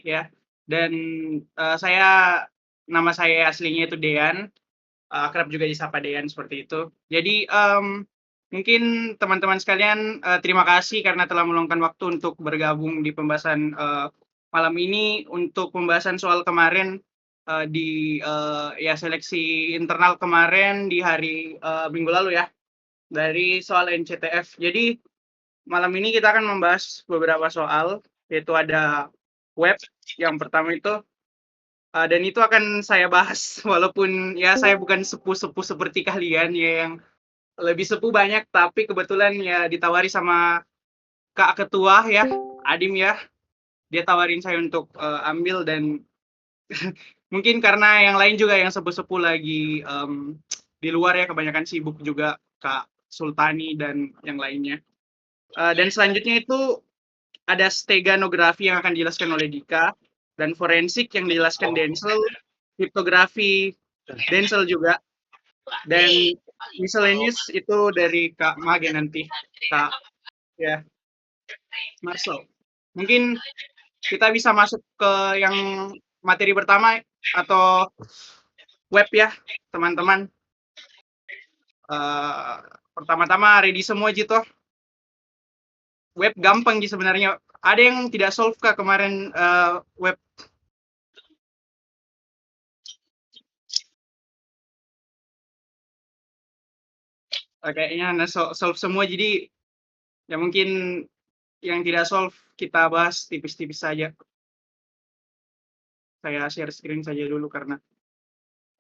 ya. Dan, saya nama saya aslinya itu Dean, akrab juga disapa Dean seperti itu. Jadi, mungkin teman-teman sekalian, terima kasih karena telah meluangkan waktu untuk bergabung di pembahasan, malam ini untuk pembahasan soal kemarin, di, ya seleksi internal kemarin di hari, minggu lalu ya, dari soal NCTF. Jadi malam ini kita akan membahas beberapa soal, yaitu ada web, yang pertama itu, dan itu akan saya bahas walaupun ya saya bukan sepuh-sepuh seperti kalian ya yang lebih sepuh banyak, tapi kebetulan ya ditawari sama Kak Ketua ya, Adim ya, dia tawarin saya untuk, ambil dan mungkin karena yang lain juga yang sepuh-sepuh lagi, di luar ya kebanyakan sibuk juga, Kak Sultani dan yang lainnya. Dan selanjutnya itu ada steganografi yang akan dijelaskan oleh Dika, dan forensik yang dijelaskan Denzel, kriptografi Denzel juga, dan miscellaneous itu dari Kak Mage nanti, Kak ya, Marcel. Mungkin kita bisa masuk ke yang materi pertama atau web ya, teman-teman. Pertama-tama ready semua Jito. Web gampang sih sebenarnya. Ada yang tidak solve Kak kemarin web. Kayaknya solve semua jadi ya mungkin yang tidak solve kita bahas tipis-tipis saja. Saya share screen saja dulu karena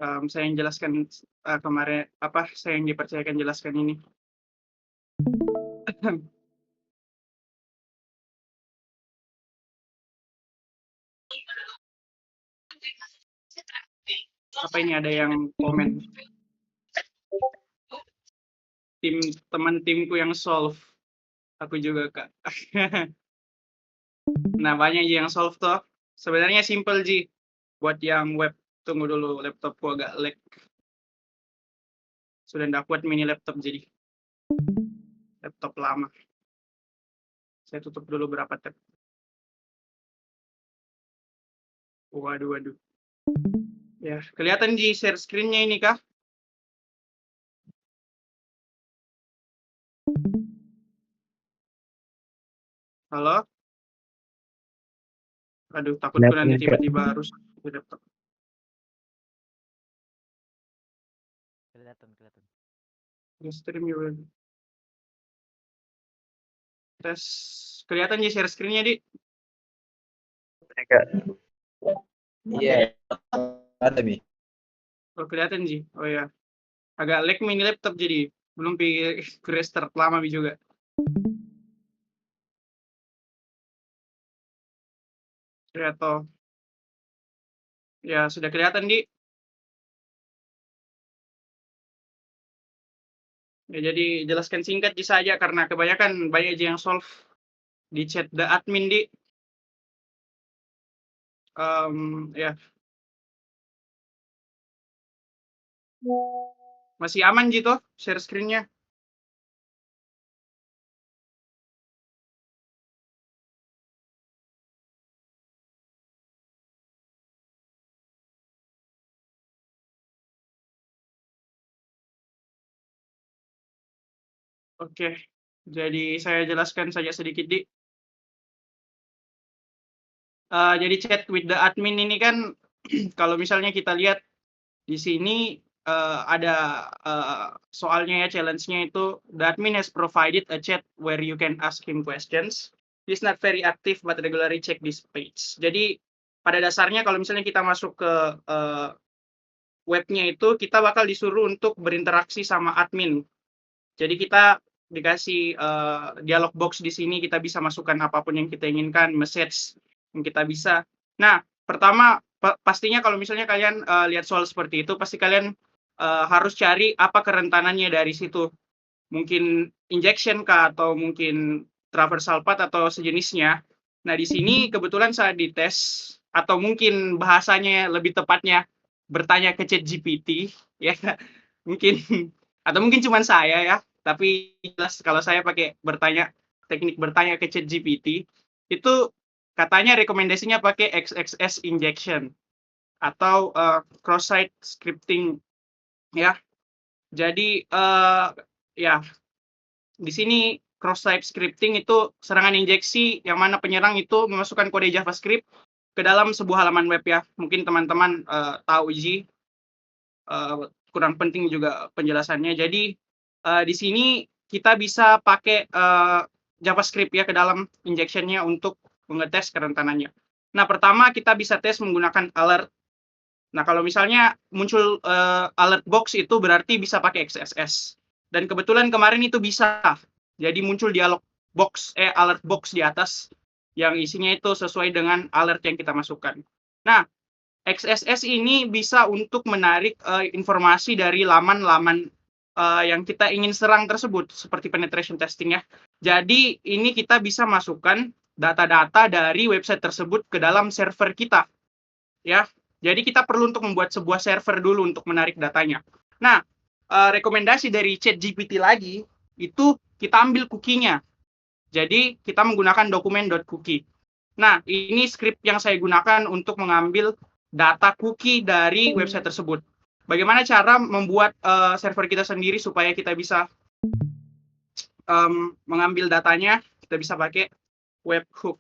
saya yang jelaskan kemarin saya yang dipercayakan jelaskan ini. Apa ini ada yang komen? Teman timku yang solve. Aku juga Kak. Nah banyak yang solve toh. Sebenarnya simple Ji. Buat yang web, tunggu dulu laptopku agak lag. Sudah nggak kuat mini laptop jadi. Laptop lama. Saya tutup dulu berapa tab. Waduh. Ya, kelihatan di share screen-nya ini kah? Halo? Aduh, takutku nanti tiba-tiba harus laptop. Kelihatan. Stream juga. Tes. Kelihatan di share screen-nya, Di? Iya, ada Mi. Oh, kelihatan, Ji. Oh ya. Agak lag mini laptop jadi. Belum restart lama juga. Atau ya sudah kelihatan, Di. Ya, jadi jelaskan singkat saja karena kebanyakan banyak aja yang solve di chat the admin, Di. Ya. Masih aman gitu share screen-nya. Oke, jadi saya jelaskan saja sedikit, Di. Jadi chat with the admin ini kan kalau misalnya kita lihat di sini ada soalnya ya, challenge-nya itu the admin has provided a chat where you can ask him questions. He's not very active but regularly check this page. Jadi pada dasarnya kalau misalnya kita masuk ke webnya itu kita bakal disuruh untuk berinteraksi sama admin. Jadi kita dikasih dialog box di sini, kita bisa masukkan apapun yang kita inginkan, message yang kita bisa. Nah, pertama pastinya kalau misalnya kalian lihat soal seperti itu, pasti kalian harus cari apa kerentanannya dari situ. Mungkin injection kah atau mungkin traversal path atau sejenisnya. Nah, di sini kebetulan saya dites atau mungkin bahasanya lebih tepatnya bertanya ke ChatGPT ya. Mungkin atau mungkin cuma saya ya, tapi jelas kalau saya pakai teknik bertanya ke ChatGPT itu katanya rekomendasinya pakai XXS injection atau cross-site scripting ya. Jadi ya di sini cross-site scripting itu serangan injeksi yang mana penyerang itu memasukkan kode JavaScript ke dalam sebuah halaman web ya. Mungkin teman-teman tahu Ji, kurang penting juga penjelasannya. Jadi di sini kita bisa pakai JavaScript ya ke dalam injection-nya untuk mengetes kerentanannya. Nah, pertama kita bisa tes menggunakan alert. Nah, kalau misalnya muncul alert box itu berarti bisa pakai XSS. Dan kebetulan kemarin itu bisa. Jadi muncul dialog box, alert box di atas yang isinya itu sesuai dengan alert yang kita masukkan. Nah, XSS ini bisa untuk menarik informasi dari laman-laman yang kita ingin serang tersebut, seperti penetration testing ya. Jadi ini kita bisa masukkan data-data dari website tersebut ke dalam server kita, ya. Jadi kita perlu untuk membuat sebuah server dulu untuk menarik datanya. Nah, rekomendasi dari ChatGPT lagi, itu kita ambil cookie-nya. Jadi kita menggunakan dokumen.cookie. Nah, ini script yang saya gunakan untuk mengambil data cookie dari website tersebut. Bagaimana cara membuat server kita sendiri supaya kita bisa mengambil datanya? Kita bisa pakai webhook.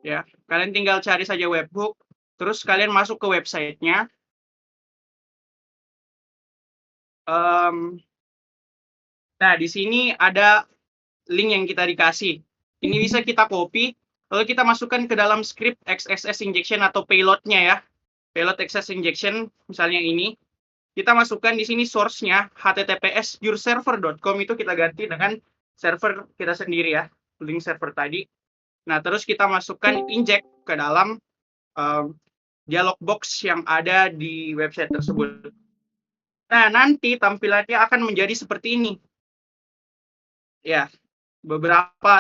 Ya, kalian tinggal cari saja webhook, terus kalian masuk ke websitenya. Nah, di sini ada link yang kita dikasih. Ini bisa kita copy, lalu kita masukkan ke dalam script XSS injection atau payload-nya ya. Payload XSS injection, misalnya ini. Kita masukkan di sini source-nya, https pureserver.com itu kita ganti dengan server kita sendiri ya, link server tadi. Nah, terus kita masukkan inject ke dalam dialog box yang ada di website tersebut. Nah, nanti tampilannya akan menjadi seperti ini. Ya,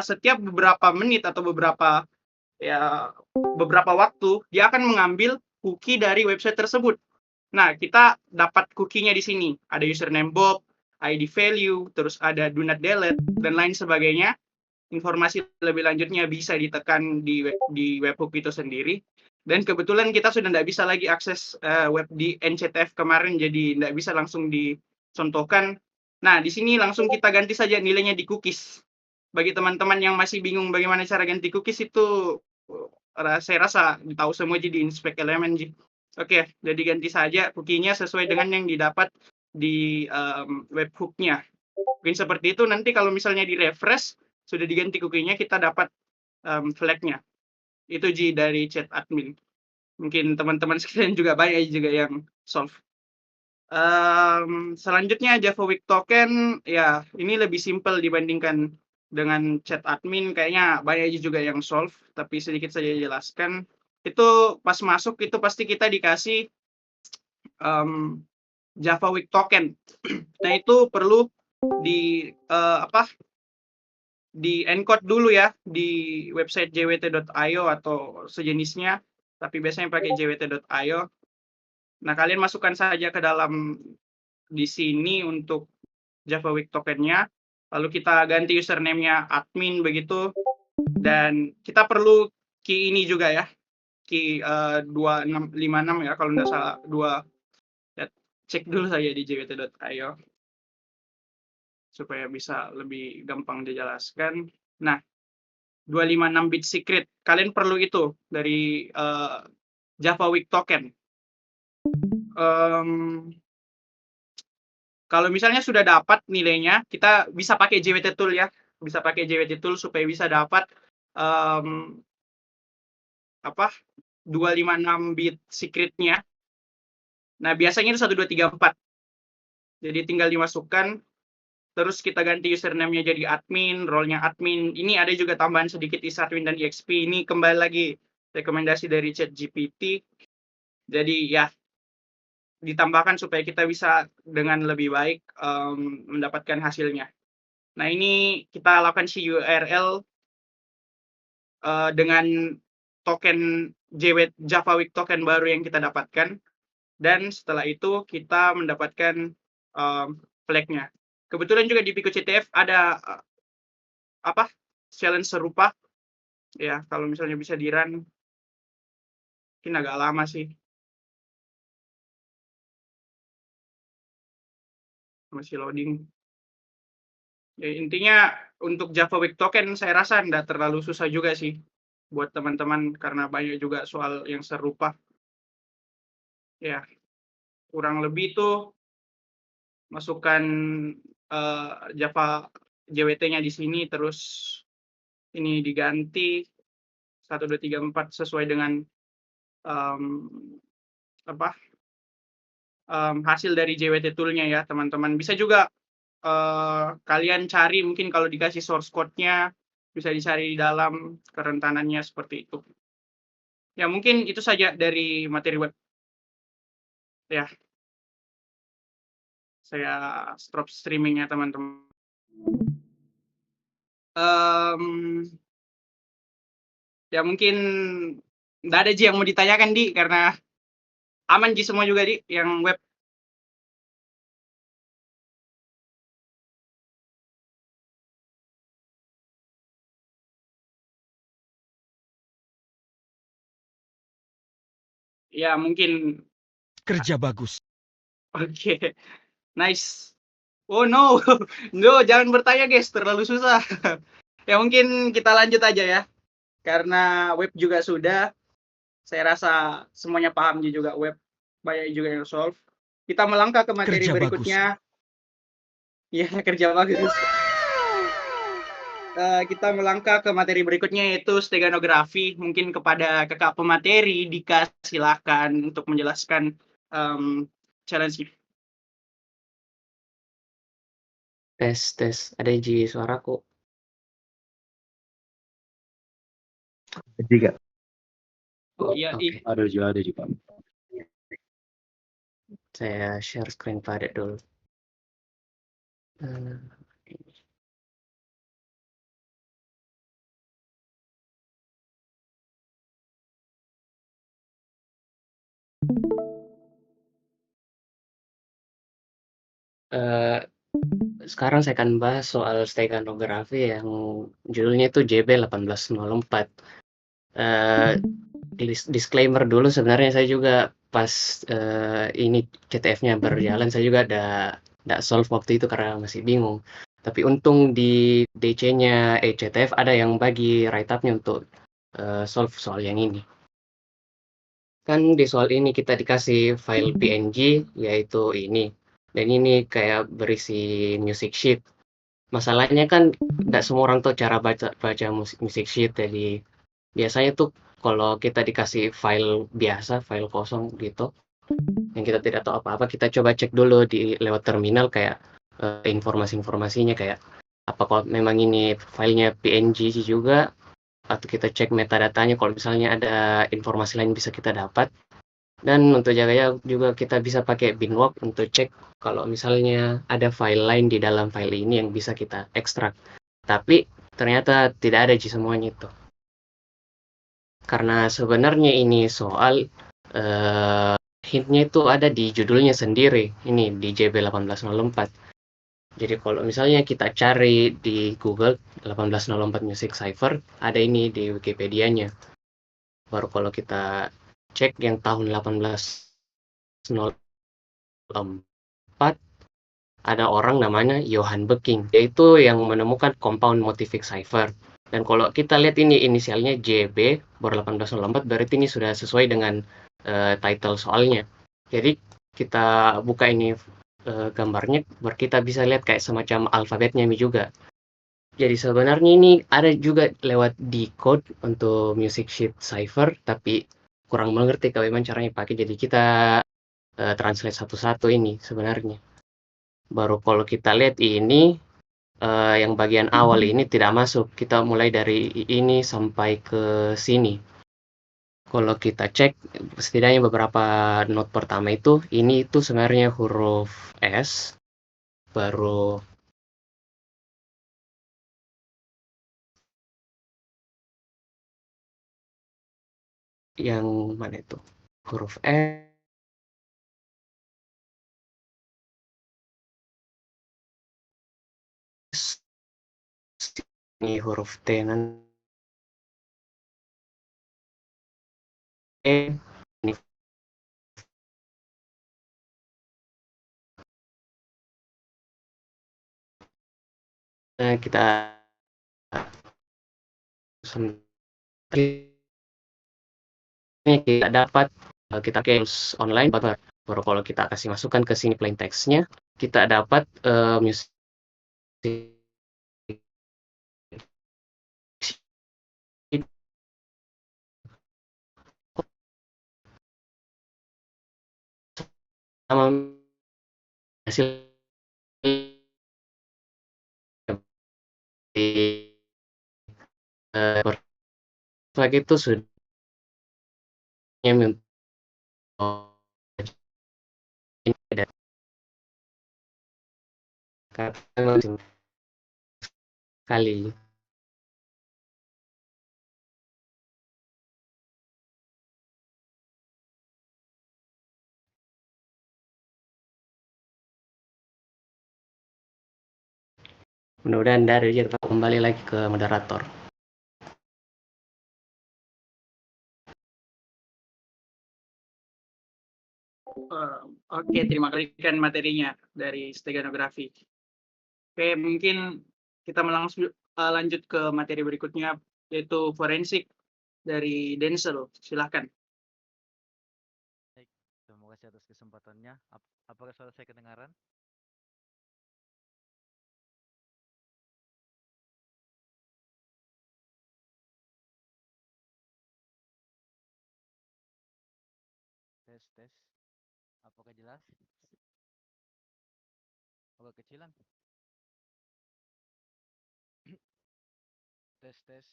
setiap beberapa menit atau beberapa waktu dia akan mengambil cookie dari website tersebut. Nah, kita dapat cookie-nya di sini. Ada username Bob, ID value, terus ada do not delete dan lain sebagainya. Informasi lebih lanjutnya bisa ditekan di webhook itu sendiri. Dan kebetulan kita sudah tidak bisa lagi akses web di NCTF kemarin, jadi tidak bisa langsung dicontohkan. Nah, di sini langsung kita ganti saja nilainya di cookies. Bagi teman-teman yang masih bingung bagaimana cara ganti cookies itu, saya rasa tahu semua di inspect element. Oke, jadi ganti saja cookie-nya sesuai dengan yang didapat di webhook-nya. Mungkin seperti itu. Nanti kalau misalnya di refresh sudah diganti cookie-nya, kita dapat flag-nya. Itu dari chat admin. Mungkin teman-teman sekalian juga banyak juga yang solve. Selanjutnya Java Week Token, ya ini lebih simple dibandingkan dengan chat admin. Kayaknya banyak juga yang solve, tapi sedikit saja jelaskan. Itu pas masuk itu pasti kita dikasih Java Week Token. Nah, itu perlu di di encode dulu ya di website jwt.io atau sejenisnya, tapi biasanya pakai jwt.io. Nah, kalian masukkan saja ke dalam di sini untuk Java Week Token-nya, lalu kita ganti username-nya admin begitu, dan kita perlu key ini juga ya, key 2656 ya kalau tidak salah, cek dulu saja di jwt.io supaya bisa lebih gampang dijelaskan. Nah, 256 bit secret, kalian perlu itu dari Java Week Token. Kalau misalnya sudah dapat nilainya, kita bisa pakai JWT Tool ya, bisa pakai JWT Tool supaya bisa dapat 256 bit secret-nya. Nah, biasanya itu 1, 2, 3, 4. Jadi tinggal dimasukkan, terus kita ganti username-nya jadi admin, role-nya admin. Ini ada juga tambahan sedikit isadmin dan exp. Ini kembali lagi rekomendasi dari ChatGPT. Jadi ya, ditambahkan supaya kita bisa dengan lebih baik mendapatkan hasilnya. Nah, ini kita lakukan URL dengan token Java Week Token baru yang kita dapatkan. Dan setelah itu kita mendapatkan flag-nya. Kebetulan juga di PicoCTF ada challenge serupa. Ya, kalau misalnya bisa di-run, mungkin agak lama sih. Masih loading. Ya, intinya untuk Java Web Token saya rasa nggak terlalu susah juga sih buat teman-teman karena banyak juga soal yang serupa. Ya, kurang lebih tuh masukkan Java JWT-nya di sini, terus ini diganti 1, 2, 3, 4 sesuai dengan um, apa hasil dari JWT tool-nya ya teman-teman. Bisa juga kalian cari mungkin kalau dikasih source code-nya bisa dicari di dalam kerentanannya seperti itu. Ya mungkin itu saja dari materi web. Ya, saya stop streaming-nya teman-teman. Ya mungkin nggak ada Ji yang mau ditanyakan Di karena aman Ji semua juga Di yang web. Ya mungkin Kerja bagus. oke. Nice. Oh no. No, jangan bertanya guys, terlalu susah. Ya mungkin kita lanjut aja ya. Karena web juga sudah, saya rasa semuanya paham juga web, banyak juga yang solve. Kita melangkah ke materi Kerja bagus. berikutnya. Ya, kerja bagus. Kita melangkah ke materi berikutnya yaitu steganografi. Mungkin kepada kakak pemateri Dika silakan untuk menjelaskan challenge. Tes, ada Ji suaraku. Jika Oh iya, Oke. ada juga. Saya share screen pada dulu. Sekarang saya akan bahas soal steganografi yang judulnya itu JB1804. Disclaimer dulu, sebenarnya saya juga pas ini CTF-nya berjalan, saya juga ada solve waktu itu karena masih bingung. Tapi untung di DC-nya CTF ada yang bagi write up-nya untuk solve soal yang ini. Kan di soal ini kita dikasih file PNG, yaitu ini. Dan ini kayak berisi music sheet. Masalahnya kan nggak semua orang tahu cara baca music sheet, jadi biasanya tuh kalau kita dikasih file biasa, file kosong gitu, yang kita tidak tahu apa-apa, kita coba cek dulu di lewat terminal kayak informasi-informasinya kayak apakah memang ini filenya PNG juga, atau kita cek metadatanya kalau misalnya ada informasi lain bisa kita dapat. Dan untuk jaganya juga kita bisa pakai binwalk untuk cek kalau misalnya ada file lain di dalam file ini yang bisa kita ekstrak. Tapi ternyata tidak ada di semuanya itu. Karena sebenarnya ini soal hintnya itu ada di judulnya sendiri, ini di JB1804. Jadi kalau misalnya kita cari di Google 1804 Music Cipher, ada ini di Wikipedia-nya. Baru kalau kita cek yang tahun 1804, ada orang namanya Johann Becking, yaitu yang menemukan compound motific cipher. Dan kalau kita lihat ini inisialnya JB, baru 1804, berarti ini sudah sesuai dengan title soalnya. Jadi kita buka ini gambarnya, kita bisa lihat kayak semacam alfabetnya juga. Jadi sebenarnya ini ada juga lewat decode untuk music sheet cipher, tapi kurang mengerti kalau memang caranya pakai. Jadi kita translate satu-satu ini sebenarnya. Baru kalau kita lihat ini, yang bagian awal ini tidak masuk. Kita mulai dari ini sampai ke sini. Kalau kita cek, setidaknya beberapa not pertama ini itu sebenarnya huruf S, baru yang mana itu? Huruf S, ini huruf T, kita kita dapat kita games online baru kalau kita kasih masukan ke sini plain text-nya kita dapat music sama hasil lagi itu sudah kali mudah-mudahan dari kita kembali lagi ke moderator. Oke, terima kasih kan materinya dari steganografi. Oke, mungkin kita lanjut ke materi berikutnya yaitu forensik dari Denzel. Silahkan. Baik, terima kasih atas kesempatannya. Apakah suara saya kedengaran? Tes. Apakah jelas? Agak kecilan? Tes.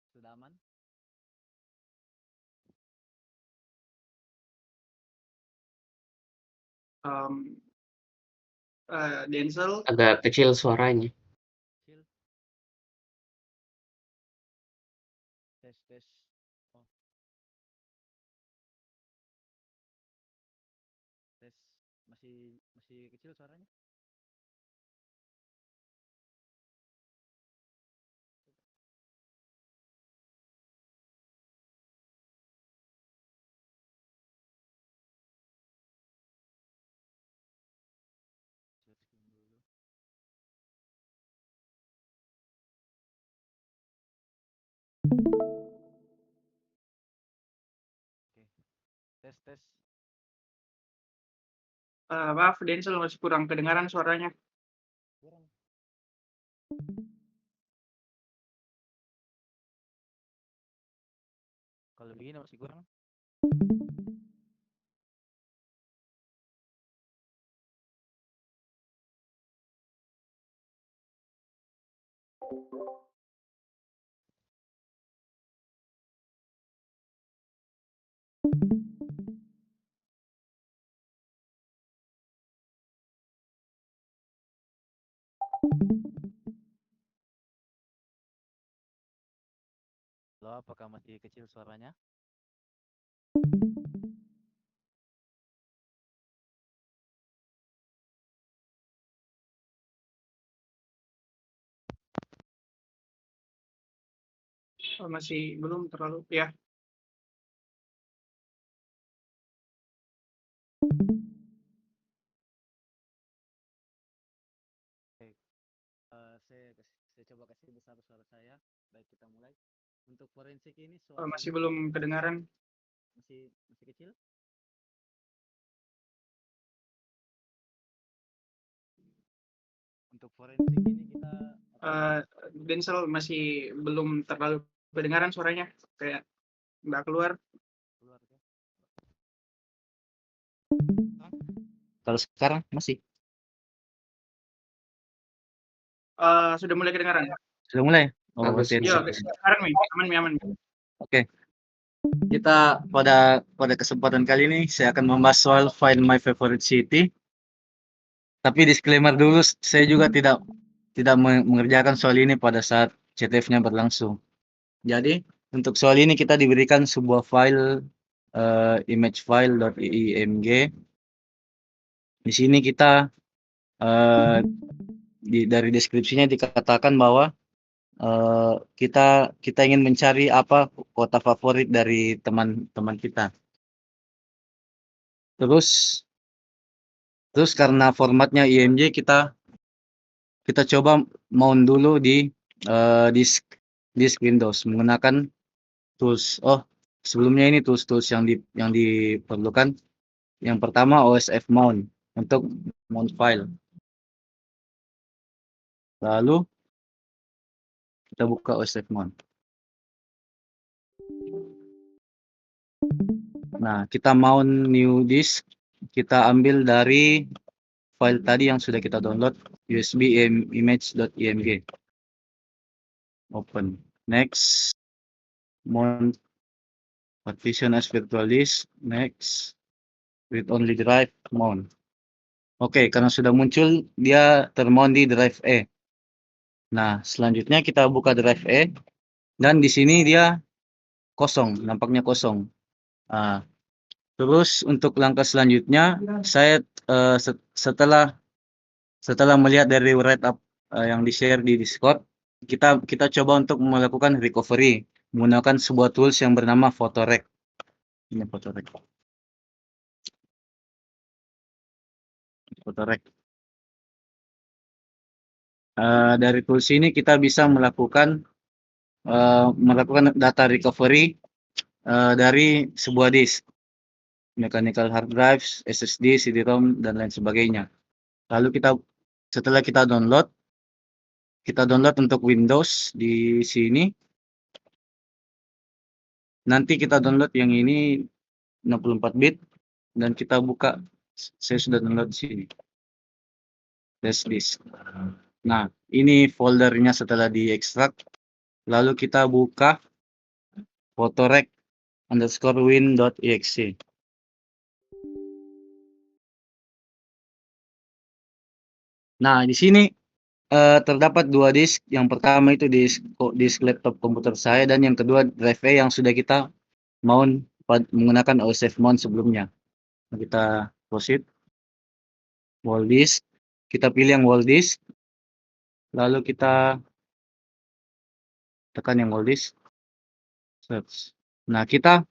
Sudah aman? Denzel. Agak kecil suaranya. Kecil? Tes. Oh. Tes. Masih kecil suaranya? Searching dulu. Oke. Tes. Maaf, Denzel masih kurang kedengaran suaranya. Kurang. Kalau begini masih kurang. Halo, apakah masih kecil suaranya? Masih belum terlalu ya. Baik. Saya coba kasih besar suara saya. Baik, kita mulai. Untuk forensik ini Masih belum kedengaran. masih kecil. Untuk forensik ini kita Denzel masih belum terlalu kedengaran suaranya, kayak nggak keluar. ya. Kalau sekarang masih? Sudah mulai kedengaran. Sudah mulai? Oh, Bagus. Iya, sekarang nih, aman. Oke. Kita pada kesempatan kali ini saya akan membahas soal Find My Favorite City. Tapi disclaimer dulu, saya juga tidak mengerjakan soal ini pada saat CTF-nya berlangsung. Jadi untuk soal ini kita diberikan sebuah file image file.img. Di sini kita dari deskripsinya dikatakan bahwa kita ingin mencari apa kota favorit dari teman-teman kita. Terus karena formatnya IMG kita coba mount dulu di disk Windows menggunakan tools. Oh, sebelumnya ini tools yang diperlukan. Yang pertama OSF mount untuk mount file. Lalu kita buka OSF mount. Nah, kita mount new disk, kita ambil dari file tadi yang sudah kita download, usb image.img. Open. Next. Mount partition as virtual disk. Next. Read only drive mount. Oke, karena sudah muncul dia termount di drive E. Nah, selanjutnya kita buka drive E dan di sini dia kosong, nampaknya kosong. Nah, terus untuk langkah selanjutnya saya setelah melihat dari write up yang di-share di Discord, kita coba untuk melakukan recovery menggunakan sebuah tools yang bernama Photorec. Ini Photorec. Dari tools ini kita bisa melakukan data recovery dari sebuah disk, mechanical hard drives, SSD, CD-ROM dan lain sebagainya. Lalu setelah kita download untuk Windows di sini. Nanti kita download yang ini 64 bit dan kita buka. Saya sudah download di sini. Flash disk. Nah, ini foldernya setelah diekstrak. Lalu kita buka photorec_win.exe. Nah, di sini terdapat dua disk. Yang pertama itu disk laptop komputer saya dan yang kedua drive A yang sudah kita mount menggunakan OSF mount sebelumnya. Kita proceed. Wall disk. Kita pilih yang wall disk. Lalu kita tekan yang wall disk. Search. Nah, kita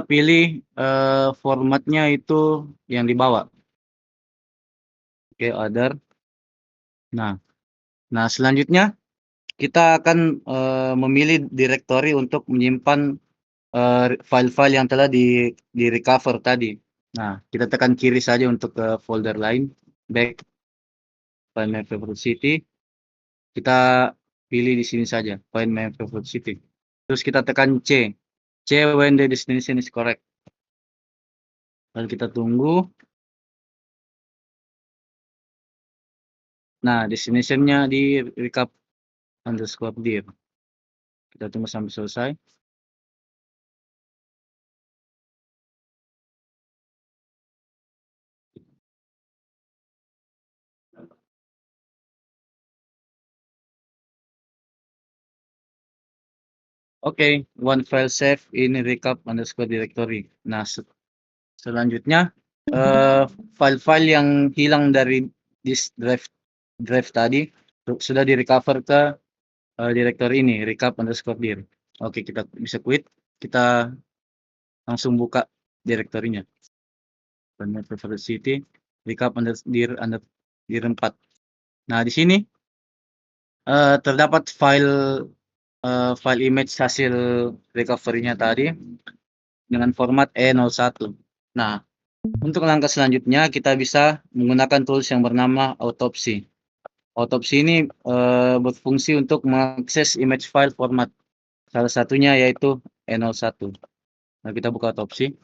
pilih formatnya itu yang di bawah. Oke, other. Nah, selanjutnya kita akan memilih directory untuk menyimpan file-file yang telah di recover tadi. Nah, kita tekan kiri saja untuk ke folder lain. Back, find my favorite city. Kita pilih di sini saja, find my favorite city. Terus kita tekan C. C when the destination is correct. Lalu kita tunggu. Nah, destination-nya di recap_dir. Kita tunggu sampai selesai. Oke, one file save in recap_directory. Nah, selanjutnya file-file yang hilang dari disk drive tadi sudah direcover ke directory ini recap_dir. Oke, kita bisa quit. Kita langsung buka directory-nya. My favorite city recap_dir 4. Nah, di sini terdapat file image hasil recovery-nya tadi dengan format E01. Nah, untuk langkah selanjutnya kita bisa menggunakan tools yang bernama Autopsy. Autopsy ini berfungsi untuk mengakses image file format. Salah satunya yaitu E01. Nah, kita buka Autopsy.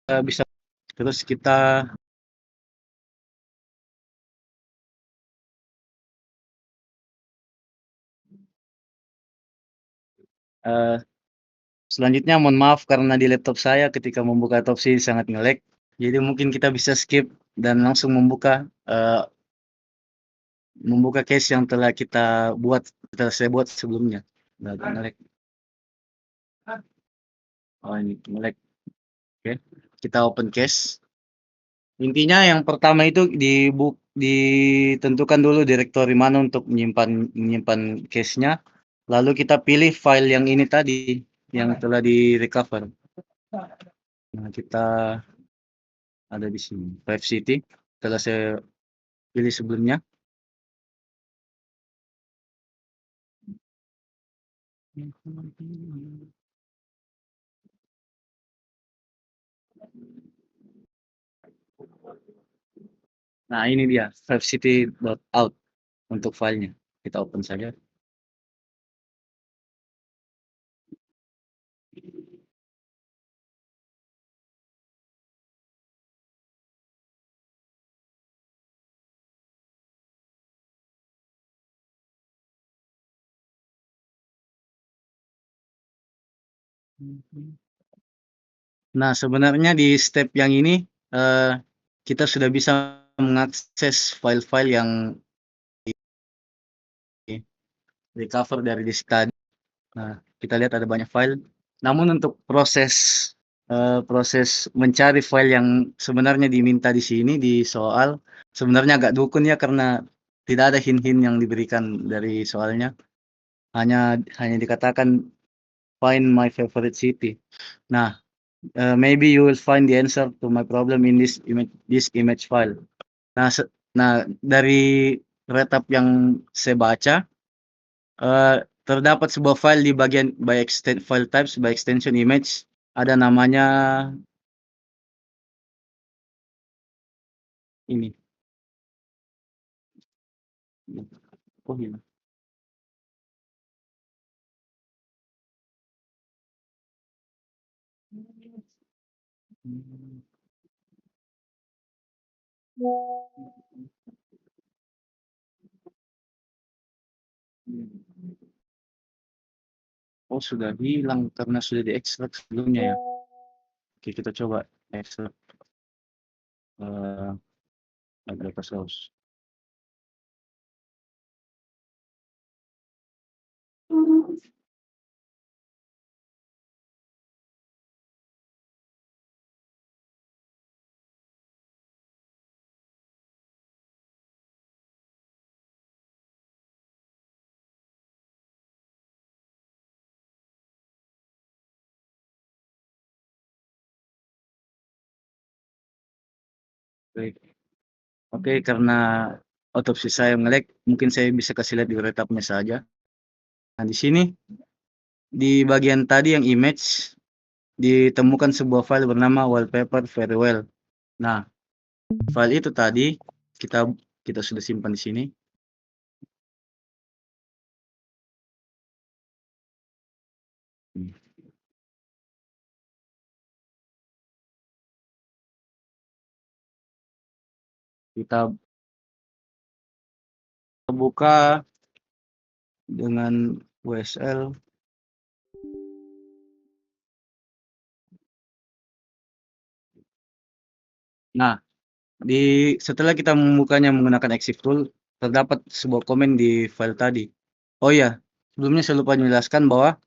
Bisa terus kita Selanjutnya mohon maaf karena di laptop saya ketika membuka Topsy sangat nge-lag. Jadi mungkin kita bisa skip dan langsung membuka case yang telah saya buat sebelumnya. Agak nge-lag. Oh ini nge-lag. Oke, kita open case. Intinya yang pertama itu ditentukan dulu direktori mana untuk menyimpan case-nya. Lalu kita pilih file yang ini tadi yang telah di-recover. Nah, kita ada di sini. Five City telah saya pilih sebelumnya. Nah, ini dia fivecity.out untuk filenya. Kita open saja. Nah, sebenarnya di step yang ini kita sudah bisa mengakses file-file yang recover dari disk tadi. Nah, kita lihat ada banyak file. Namun untuk proses mencari file yang sebenarnya diminta di sini di soal, sebenarnya agak dukun ya karena tidak ada hint-hint yang diberikan dari soalnya. Hanya dikatakan find my favorite city. Nah, maybe you will find the answer to my problem in this image file. Nah, dari retap yang saya baca, terdapat sebuah file di bagian file types by extension image, ada namanya ini. Oh, hilang. Oh, sudah hilang karena sudah diekstrak sebelumnya ya. Oke, kita coba ekstrak data source. Baik. Oke, karena otopsi saya nge-lag, mungkin saya bisa kasih lihat di retapnya saja. Nah, di sini di bagian tadi yang image ditemukan sebuah file bernama wallpaper very well. Nah, file itu tadi kita sudah simpan di sini. Kita buka dengan WSL. Nah, setelah kita membukanya menggunakan exif tool, terdapat sebuah komen di file tadi. Oh iya, sebelumnya saya lupa menjelaskan bahwa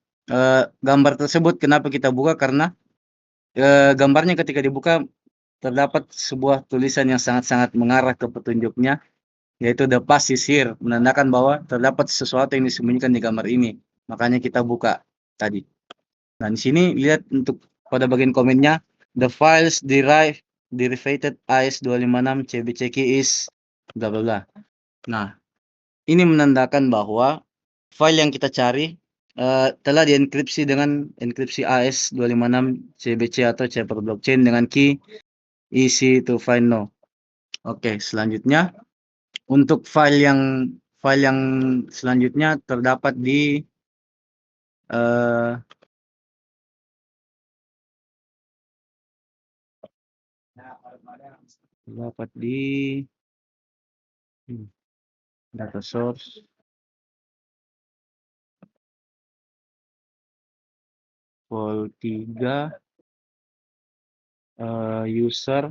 gambar tersebut kenapa kita buka karena gambarnya ketika dibuka terdapat sebuah tulisan yang sangat-sangat mengarah ke petunjuknya, yaitu the past is here, menandakan bahwa terdapat sesuatu yang disembunyikan di gambar ini. Makanya kita buka tadi. Nah, di sini lihat untuk pada bagian komennya, the files derived AS256 CBCK is bla bla bla. Nah, ini menandakan bahwa file yang kita cari telah dienkripsi dengan enkripsi AS256 CBC atau Cipher Blockchain dengan key easy to find no. Oke, selanjutnya untuk file yang selanjutnya terdapat di data source. Vol 3 user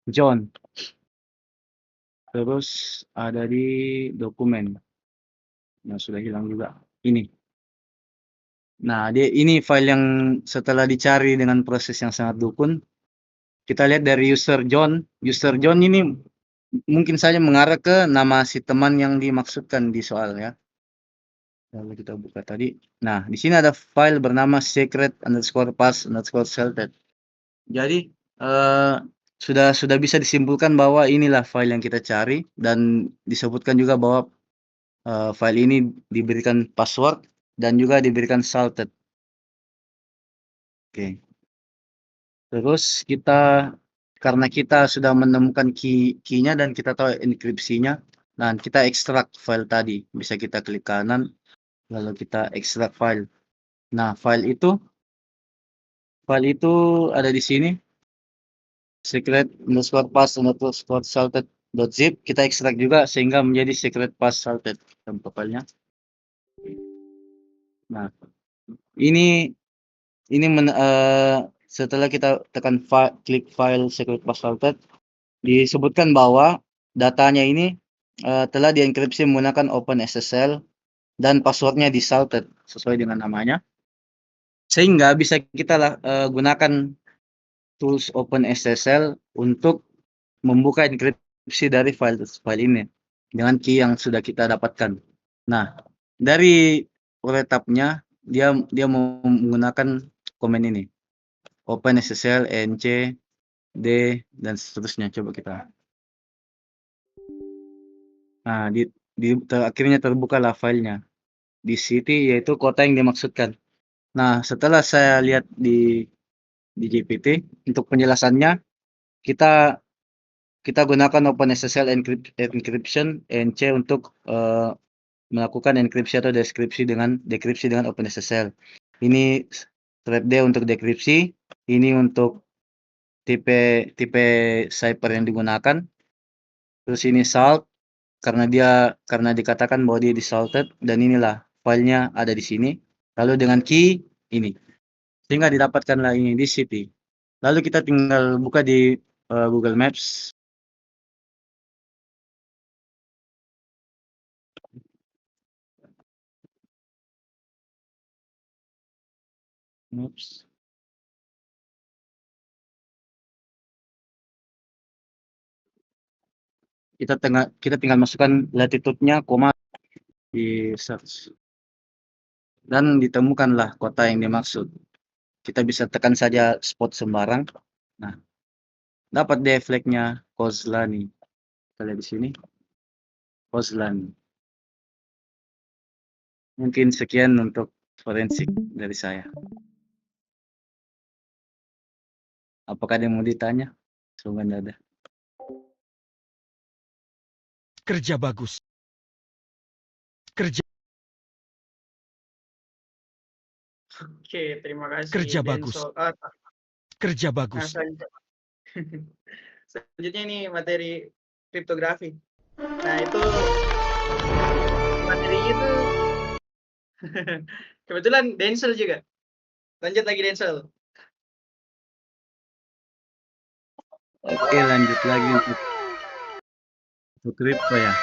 John. Terus ada di dokumen. Nah, sudah hilang juga. Ini. Nah, ini file yang setelah dicari dengan proses yang sangat dukun. Kita lihat dari user John. User John ini mungkin saja mengarah ke nama si teman yang dimaksudkan di soal ya. Lalu kita buka tadi. Nah, di sini ada file bernama secret_pass_salted. Jadi sudah bisa disimpulkan bahwa inilah file yang kita cari dan disebutkan juga bahwa file ini diberikan password dan juga diberikan salted. Oke. Terus karena kita sudah menemukan key-nya dan kita tahu enkripsinya, nah kita ekstrak file tadi. Bisa kita klik kanan, lalu kita ekstrak file. Nah, file itu ada di sini. secret_pass_salted.zip. Kita ekstrak juga sehingga menjadi secret_pass_salted filenya. Nah, ini setelah kita tekan klik file secret_pass_salted, disebutkan bahwa datanya ini telah dienkripsi menggunakan OpenSSL dan passwordnya di-salted sesuai dengan namanya. Sehingga bisa kita gunakan tools OpenSSL untuk membuka enkripsi dari file ini dengan key yang sudah kita dapatkan. Nah, dari etapnya dia mau menggunakan komen ini. OpenSSL, nc, d, dan seterusnya. Coba kita. Nah, akhirnya terbukalah filenya. Di city yaitu kota yang dimaksudkan. Nah, setelah saya lihat di GPT untuk penjelasannya, kita gunakan OpenSSL encryption nc untuk melakukan enkripsi atau dekripsi dengan OpenSSL. Ini thread D untuk dekripsi, ini untuk tipe cipher yang digunakan. Terus ini salt karena dikatakan bahwa dia di-salted, dan inilah filenya ada di sini. Lalu dengan key ini. Sehingga didapatkanlah ini di city. Lalu kita tinggal buka di Google Maps. Kita tinggal masukkan latitude-nya, koma di search. Dan ditemukanlah kota yang dimaksud. Kita bisa tekan saja spot sembarang. Nah, dapat deh flag-nya Kozlani. Kita lihat di sini. Kozlani. Mungkin sekian untuk forensik dari saya. Apakah ada yang mau ditanya? Semoga tidak ada. Kerja bagus. Kerja Oke, terima kasih Kerja bagus. Denso. kerja Nah, bagus. selanjutnya ini materi kriptografi. Nah, itu materinya itu kebetulan Denzel juga. Lanjut lagi Denzel. Oke, lanjut lagi untuk kripto ya.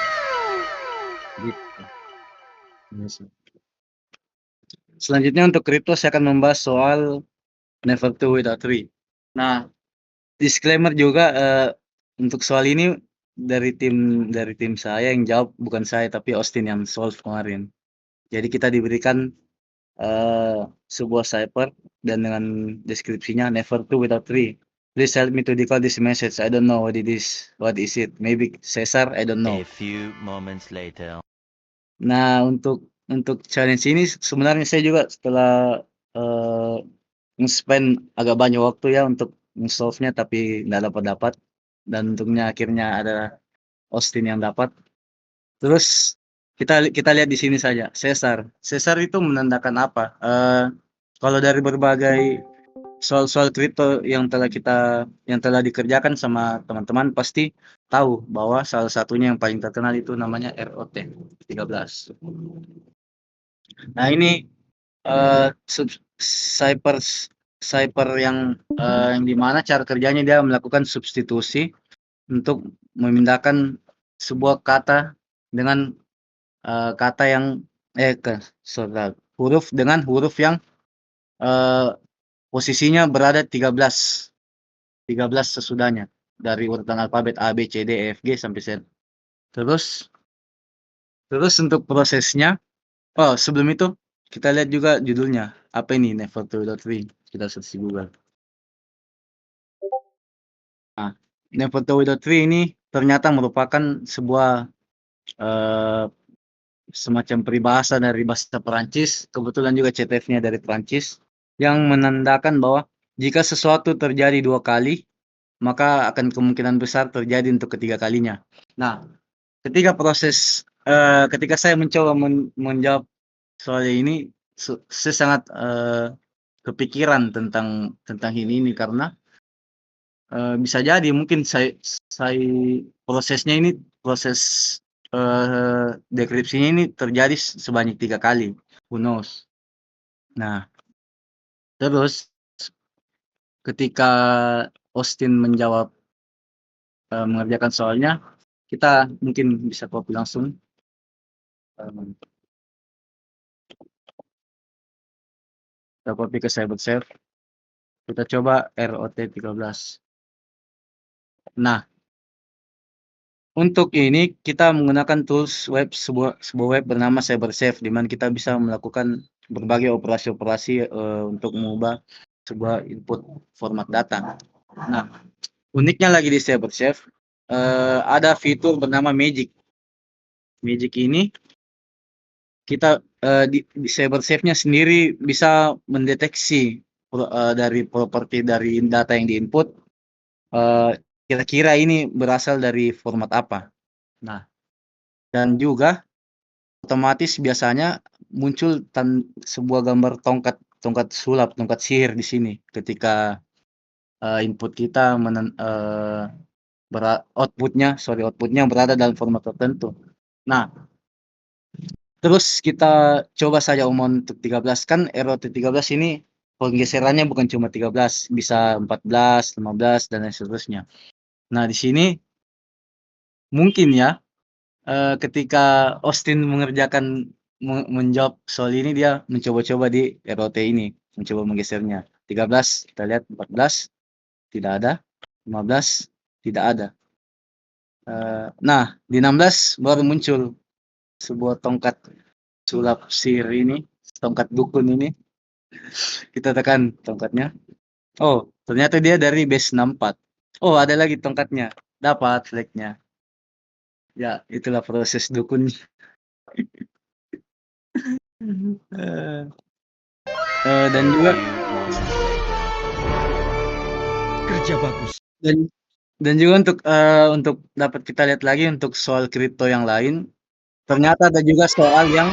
Selanjutnya untuk kripto saya akan membahas soal never two without three. Nah, disclaimer juga untuk soal ini dari tim saya yang jawab, bukan saya tapi Austin yang solve kemarin. Jadi kita diberikan sebuah cipher dan dengan deskripsinya never two without three. Please help me to decode this message. I don't know what it is. What is it? Maybe Caesar, I don't know. A few moments later. Nah, untuk challenge ini sebenarnya saya juga setelah nge-spend agak banyak waktu ya untuk solve-nya, tapi nggak dapat. Dan untungnya akhirnya ada Austin yang dapat. Terus kita lihat di sini saja, Caesar. Caesar itu menandakan apa? Kalau dari berbagai soal-soal kripto yang telah dikerjakan sama teman-teman pasti tahu bahwa salah satunya yang paling terkenal itu namanya ROT 13. Nah, ini cipher yang di mana cara kerjanya dia melakukan substitusi untuk memindahkan sebuah kata dengan kata yang huruf dengan huruf yang posisinya berada 13 sesudahnya dari urutan alfabet A, B, C, D, E, F, G sampai Z. Terus untuk prosesnya, sebelum itu kita lihat juga judulnya. Apa ini Never2.3? Kita search di Google. Nah, Never2.3 ini ternyata merupakan sebuah semacam peribahasa dari bahasa Perancis, kebetulan juga CTF-nya dari Perancis, yang menandakan bahwa jika sesuatu terjadi 2 kali, maka akan kemungkinan besar terjadi untuk ketiga kalinya. Nah, ketika saya mencoba menjawab soal ini, saya sangat kepikiran tentang ini karena bisa jadi mungkin saya prosesnya ini proses dekripsinya ini terjadi sebanyak 3 kali, who knows. Nah, terus ketika Austin menjawab mengerjakan soalnya, kita mungkin bisa copy langsung. Kita copy ke CyberSafe. Kita coba ROT13. Nah, untuk ini kita menggunakan tools sebuah web bernama CyberSafe, di mana kita bisa melakukan berbagai operasi-operasi untuk mengubah sebuah input format data. Nah, uniknya lagi di CyberSafe ada fitur bernama Magic. Magic ini kita di CyberSafe-nya sendiri bisa mendeteksi dari properti dari data yang diinput, kira-kira ini berasal dari format apa. Nah, dan juga otomatis biasanya muncul sebuah gambar tongkat sulap, tongkat sihir di sini ketika input kita outputnya berada dalam format tertentu. Nah, terus kita coba saja untuk 13, kan ROT13 ini penggeserannya bukan cuma 13, bisa 14, 15 dan lain seterusnya. Nah, di sini mungkin ya ketika Austin menjawab soal ini, dia mencoba-coba di ROT ini, mencoba menggesernya. 13 kita lihat, 14 tidak ada, 15 tidak ada. Nah, di 16 baru muncul sebuah tongkat sulap sihir ini, tongkat dukun ini. Kita tekan tongkatnya. Oh, ternyata dia dari base 64. Oh, ada lagi tongkatnya. Dapat flagnya. Ya, itulah proses dukun. Dan juga Kerja bagus. dan juga untuk dapat kita lihat lagi untuk soal kripto yang lain, ternyata ada juga soal yang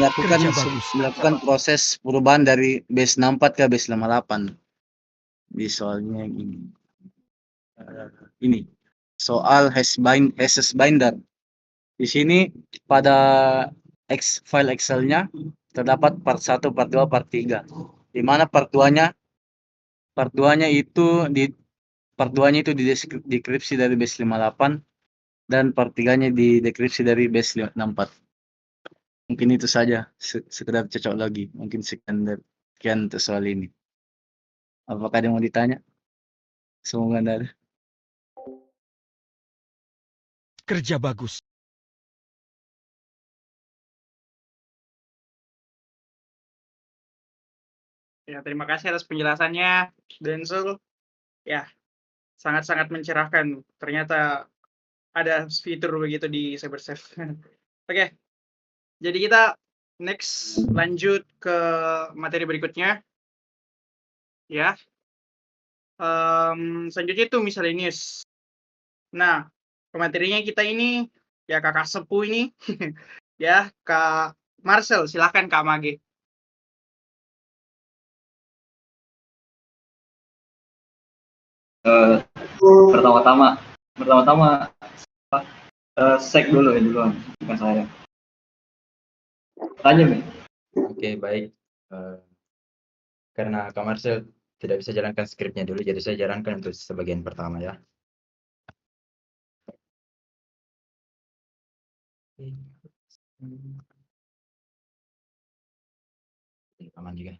melakukan proses perubahan dari base 64 ke base 58. Di soalnya ini soal hashes binder. Di sini pada file Excel-nya terdapat part 1, part 2, part 3. Di mana part 2-nya itu didekripsi dari base 58 dan part 3-nya didekripsi dari base 64. Mungkin itu saja, sekedar cocok lagi. Mungkin sekian untuk soal ini. Apakah ada yang mau ditanya? Semoga ada. Kerja bagus. Ya, terima kasih atas penjelasannya, Denzel. Ya, sangat-sangat mencerahkan. Ternyata ada fitur begitu di CyberSafe. Oke, jadi kita next lanjut ke materi berikutnya. Ya, selanjutnya itu miscellaneous. Nah, materinya kita ini ya kakak sepuh ini, ya Kak Marcel, silahkan Kak Mage. Pertama-tama sek dulu ya duluan, bukan saya. Tanya nih. Oke, baik. Eh, karena Kak Marcel tidak bisa jalankan skripnya dulu, jadi saya jalankan untuk sebagian pertama ya. Aman juga.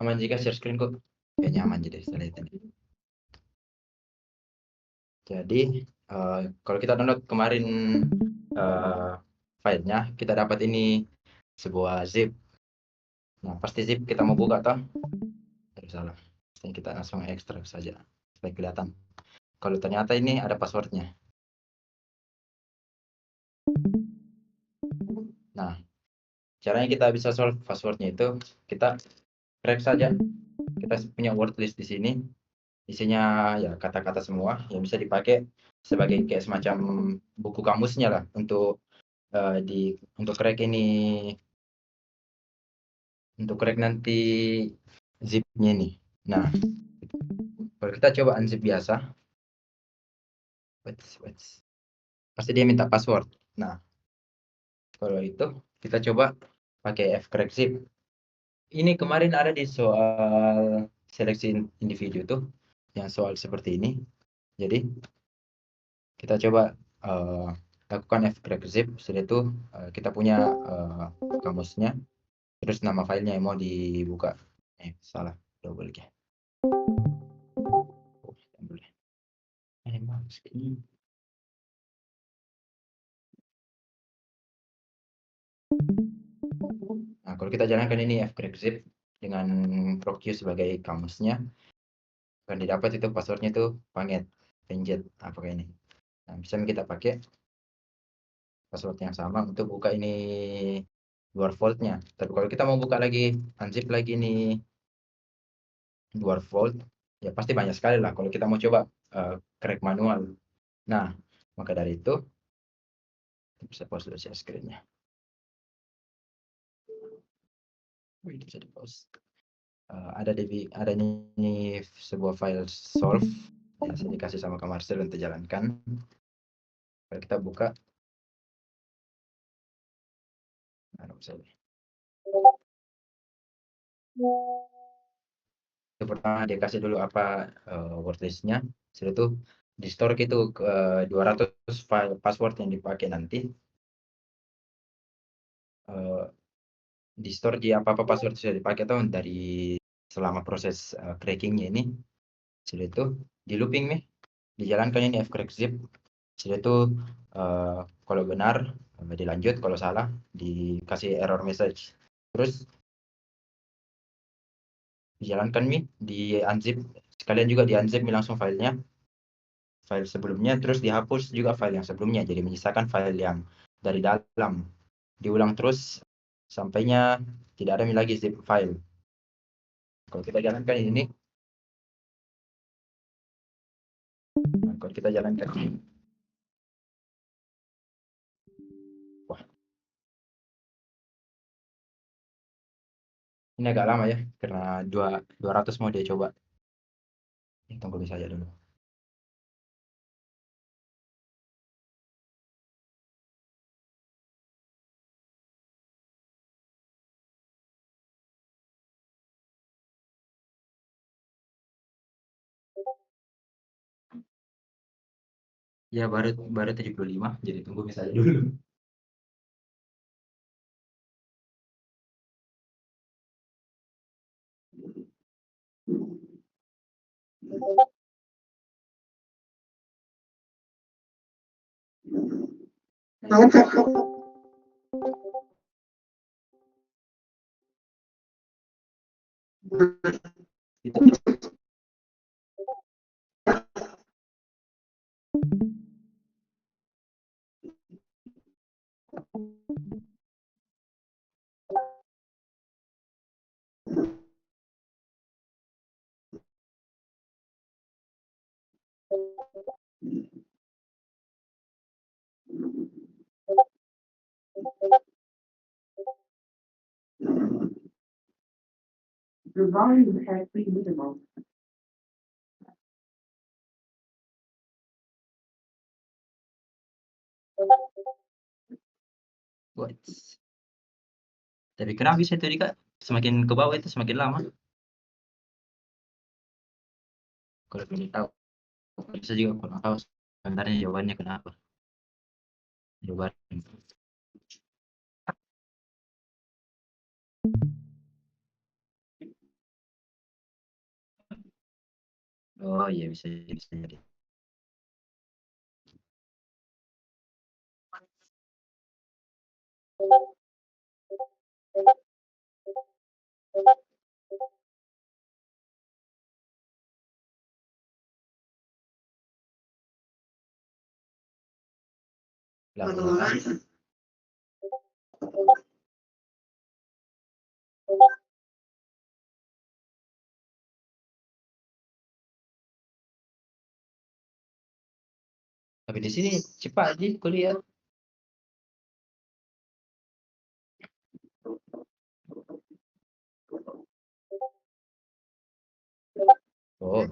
Aman jika share screen kok. Kayaknya aman jadi saya lihat ini. Jadi kalau kita download kemarin filenya, kita dapat ini sebuah zip. Nah, pasti zip kita mau buka toh? Tidak salah. Jadi kita langsung ekstrak saja supaya kelihatan. Kalau ternyata ini ada passwordnya. Nah, caranya kita bisa solve passwordnya itu kita crack saja. Kita punya word list di sini. Isinya ya kata-kata semua yang bisa dipakai sebagai kayak semacam buku kamusnya lah untuk untuk crack ini, untuk crack nanti zipnya ini. Nah, kalau kita coba unzip biasa, pasti dia minta password. Nah, kalau itu kita coba pakai fcrack zip. Ini kemarin ada di soal seleksi individu tuh, yang soal seperti ini. Jadi kita coba lakukan fcrack zip. Setelah itu kita punya kamusnya, terus nama filenya yang mau dibuka. Salah, double ya. Nah, kalau kita jalankan ini fcrack zip dengan procq sebagai kamusnya, akan didapat itu passwordnya itu penjet apakah ini. Nah, bisa kita pakai password yang sama untuk buka ini luar vault-nya. Tapi kalau kita mau buka lagi, unzip lagi ini luar vault, ya pasti banyak sekali lah kalau kita mau coba crack manual. Nah, maka dari itu bisa pause dulu share screen-nya. Itu bisa di pause. Ada ini sebuah file solve yang saya dikasih sama Kak Marcel untuk jalankan. Kalau kita buka, itu pertama dia kasih dulu apa word list-nya. Setelah itu di store itu 200 file password yang dipakai nanti. Di store di apa-apa password sudah dipakai tuh dari selama proses crackingnya ini. Setelah itu di looping nih, dijalankan ini fcrack zip. Setelah itu kalau benar dilanjut, kalau salah dikasih error message. Terus dijalankan nih di unzip, sekalian juga di unzip langsung filenya, file sebelumnya, terus dihapus juga file yang sebelumnya, jadi menyisakan file yang dari dalam. Diulang terus sampainya tidak ada lagi zip file. Kalau kita jalankan ini, kalau kita jalankan ini, wah, ini agak lama ya karena 200 mau dia coba. Tunggu saja dulu. Ya baru 75, jadi tunggu misalnya dulu. The volume has been minimal. What? Tapi kenapa bisa itu Dika? Semakin ke bawah itu semakin lama. Kalau boleh tahu, bisa juga kalau tahu sebenarnya jawabannya kenapa. Jawaban. Oh iya bisa jadi. Lama-lama. Tapi di sini cepat aja kuliah. Oh,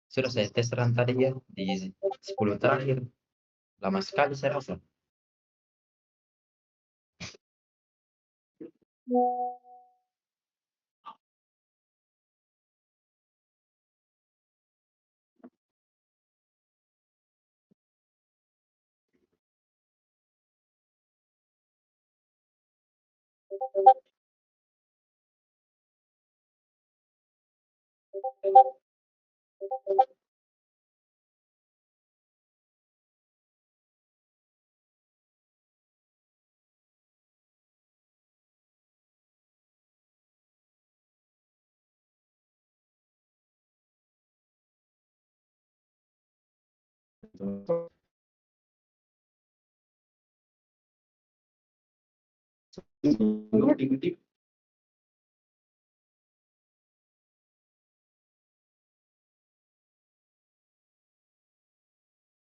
sudah saya tes run tadi ya di 10 terakhir. Lama sekali saya rasa.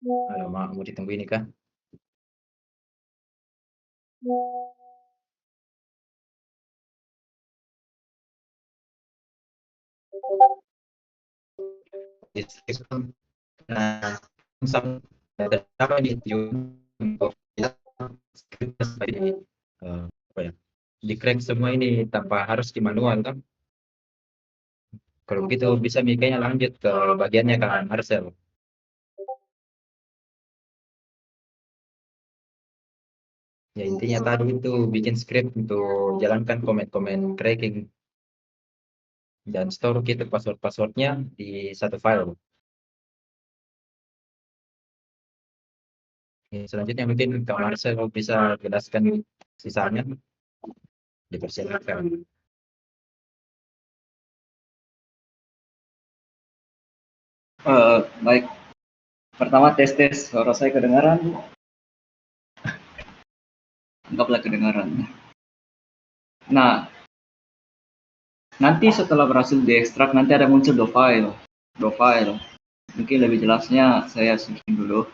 Alamak, mau ditunggu ini kah? Nah, apa ini untuk apa ya? Di crack semua ini tanpa harus di manual kan? Kalau begitu bisa mikirnya lanjut ke bagiannya kan Marcel. Ya intinya tadi itu bikin script untuk jalankan komen-komen cracking dan store gitu password-passwordnya di satu file. Ya, selanjutnya mungkin Kak Marcel bisa jelaskan sisanya, dipersilakan. Baik. Pertama tes suara saya kedengaran. Anggaplah kedengaran. Nah, nanti setelah berhasil diekstrak nanti ada muncul do file. Mungkin lebih jelasnya saya switching dulu.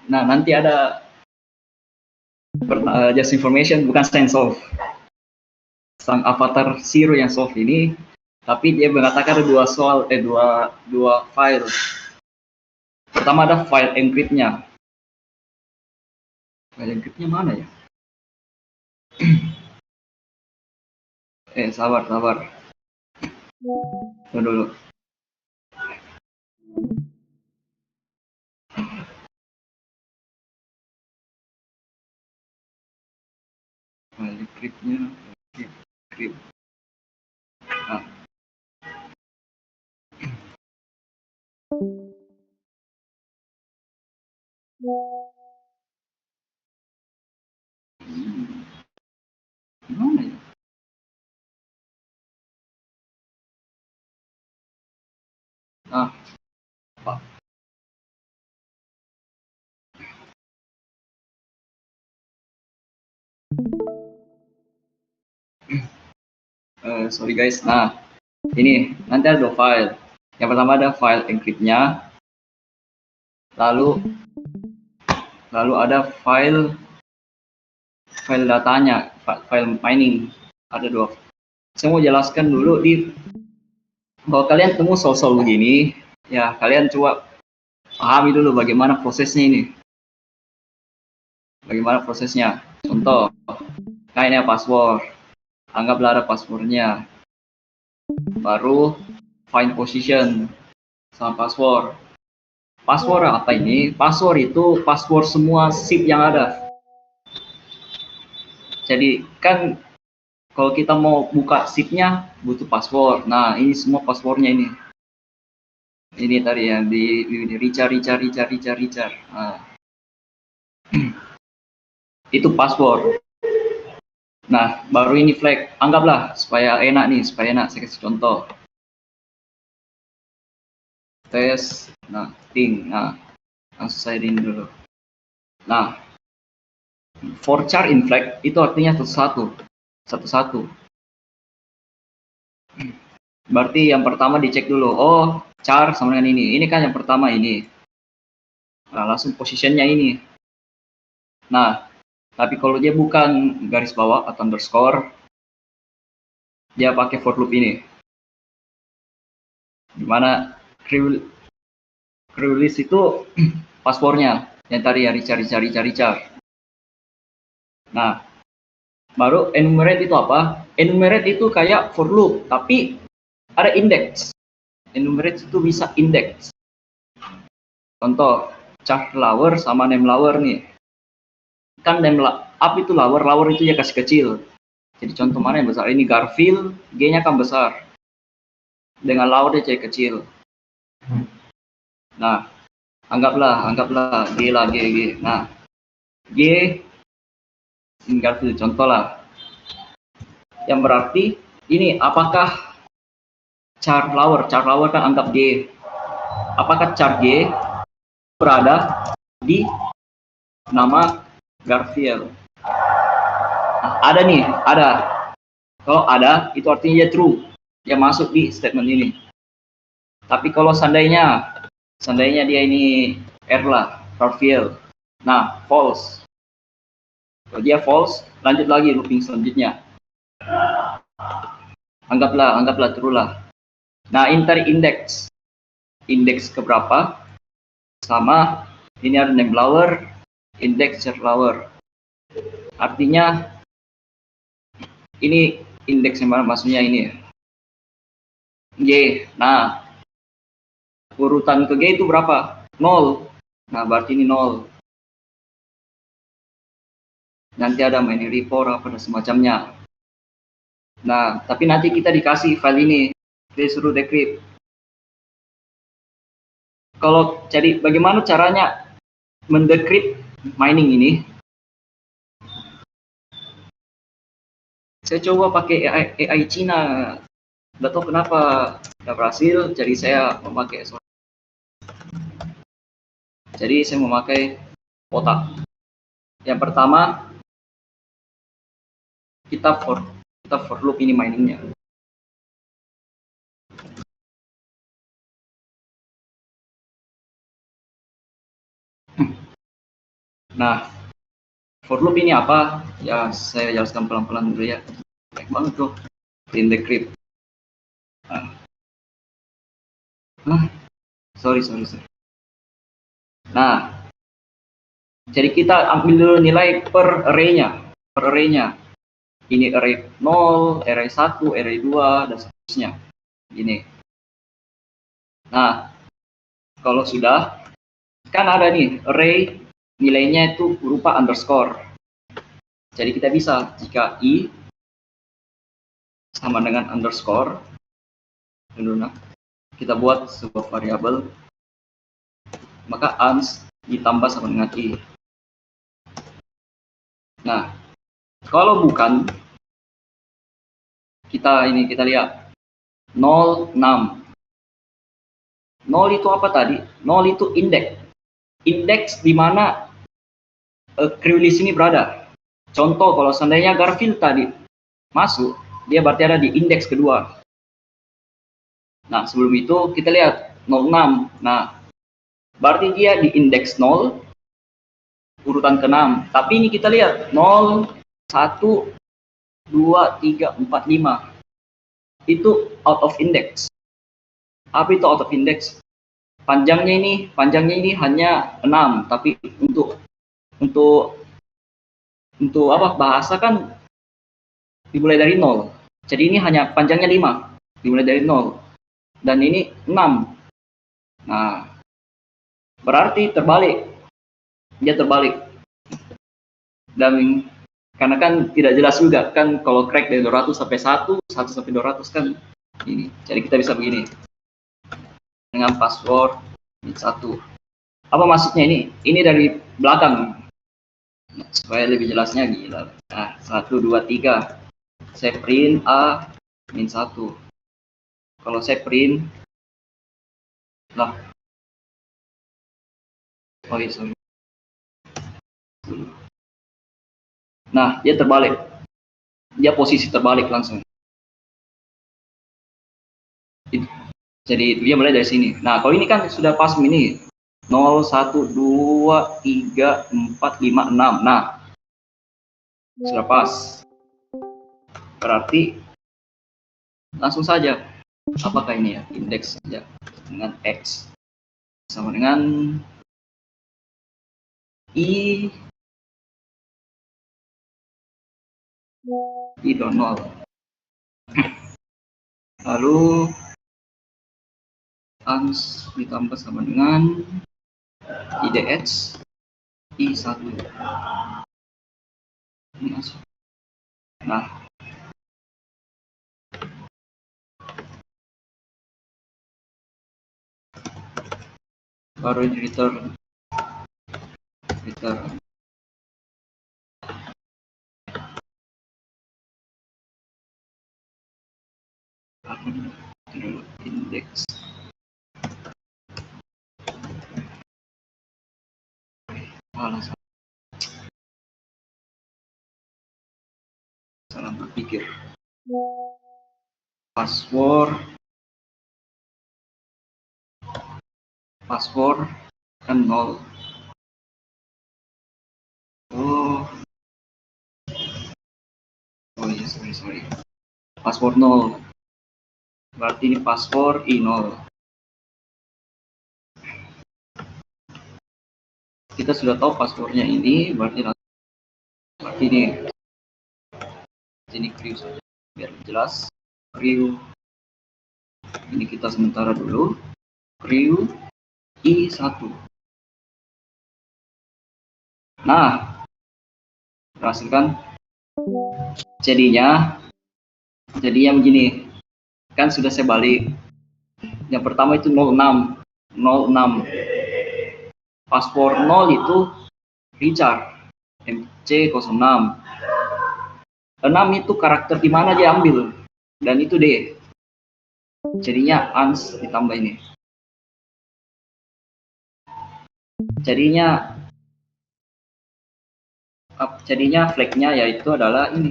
Nah, nanti ada just information, bukan sense of. Sang avatar Zero yang soft ini, tapi dia mengatakan ada dua file. Pertama ada file encrypt-nya. File encrypt-nya mana ya? Sabar. Tunggu dulu. File encrypt-nya. Encrypt. Ah. Mana ya? Pak. Sorry guys. Nah, Ini nanti ada 2 file. Yang pertama ada file encrypt-nya, lalu ada file datanya, file mining, ada 2. Saya mau jelaskan dulu kalau kalian temu soal-soal begini, ya kalian coba pahami dulu bagaimana prosesnya ini. Bagaimana prosesnya? Contoh, kayaknya password. Anggaplah ada passwordnya. Baru find position sama password. Password apa ini? Password itu password semua SIP yang ada. Jadi kan kalau kita mau buka SIP-nya butuh password. Nah, ini semua passwordnya ini. Ini tadi yang di Richard. Nah, itu password. Nah, baru ini flag. Anggaplah supaya enak nih, saya kasih contoh. Tes, nah, ping, nah, langsung saya ini dulu. Nah, for char in flag itu artinya satu-satu. Berarti yang pertama dicek dulu. Oh, char sama dengan ini. Ini kan yang pertama ini. Nah, langsung positionnya ini. Nah, tapi kalau dia bukan garis bawah atau underscore, dia pakai for loop ini. Dimana crew list itu passwordnya yang tadi ya Richard. Nah, baru enumerate itu apa? Enumerate itu kayak for loop, tapi ada index. Enumerate itu bisa index. Contoh, char lower sama name lower nih. Kan name up itu lower itu ya kasih kecil. Jadi contoh mana yang besar? Ini Garfield, G-nya kan besar. Dengan lower dia jadi kecil. Nah, anggaplah G lah. Nah, G Garfield contoh lah. Yang berarti ini apakah char lower kan anggap G. Apakah char G berada di nama Garfield? Nah, ada. Kalau ada, itu artinya dia true. Dia masuk di statement ini. Tapi kalau seandainya dia ini error lah, Garfield. Nah, false. Kalau dia false, lanjut lagi looping selanjutnya. Anggaplah true lah. Nah, enter index. Index keberapa? Sama, ini ada name lower, index char lower. Artinya, ini indeks yang mana maksudnya ini. G. Nah, urutan ke G itu berapa? 0. Nah, berarti ini 0. Nanti ada many report apa dan semacamnya. Nah, tapi nanti kita dikasih file ini. Dia suruh decrypt. Jadi bagaimana caranya mendecrypt mining ini? Saya coba pakai AI Cina. Nggak tahu kenapa nggak berhasil, jadi saya memakai kotak. Yang pertama, kita for loop ini miningnya. Nah, for loop ini apa? Ya, saya jelaskan pelan-pelan dulu ya. Baik banget tuh. In decrypt. Sorry. Nah, jadi kita ambil dulu nilai per array-nya. Ini array 0, array 1, array 2, dan seterusnya. Gini. Nah, kalau sudah, kan ada nih array nilainya itu berupa underscore. Jadi kita bisa, jika i sama dengan underscore, kita buat sebuah variabel, maka ans ditambah sama dengan i. Nah, kalau bukan, kita lihat 0, 6. 0 itu apa tadi? 0 itu indeks. Indeks di mana crew list ini berada. Contoh, kalau seandainya Garfield tadi masuk, dia berarti ada di indeks kedua. Nah, sebelum itu kita lihat 06. Nah, berarti dia di indeks 0 urutan ke-6. Tapi ini kita lihat 0, 1, 2, 3, 4, 5. Itu out of index. Apa itu out of index? Panjangnya ini hanya 6, tapi untuk apa bahasa kan dimulai dari 0. Jadi ini hanya panjangnya 5, dimulai dari 0. Dan ini 6. Nah, berarti terbalik. Dia terbalik. Dan karena kan tidak jelas juga kan kalau crack dari 200 sampai 1 sampai 200 kan ini. Jadi kita bisa begini. Dengan password 1. Apa maksudnya ini? Ini dari belakang. Nah, supaya lebih jelasnya gila. Nah, 1 2 3. Saya print A min 1. Kalau saya print lah. Oh iya, sorry. Nah, dia terbalik. Dia posisi terbalik langsung. Jadi dia mulai dari sini. Nah, kalau ini kan sudah pas ini. 0, 1, 2, 3, 4, 5, 6. Nah, sudah pas. Berarti langsung saja. Apakah ini ya? Indeks saja. Dengan X. Sama dengan I. I don't know. Lalu ans ditambah sama dengan IDX I1. Ini masuk. Nah, baru di return indeks. Salah berpikir. Password kan 0. Oh iya, sorry. Password 0. Berarti ini password I0. Kita sudah tahu passwordnya ini, berarti ini crew saja biar jelas. Crew ini kita sementara dulu. Crew I1. Nah, berhasil kan? Jadinya begini. Kan sudah saya balik. Yang pertama itu 06. Password 0 itu Richard MC06. 6 itu karakter di mana dia ambil. Dan itu D. Jadinya ans ditambah ini. Jadinya flagnya yaitu adalah ini.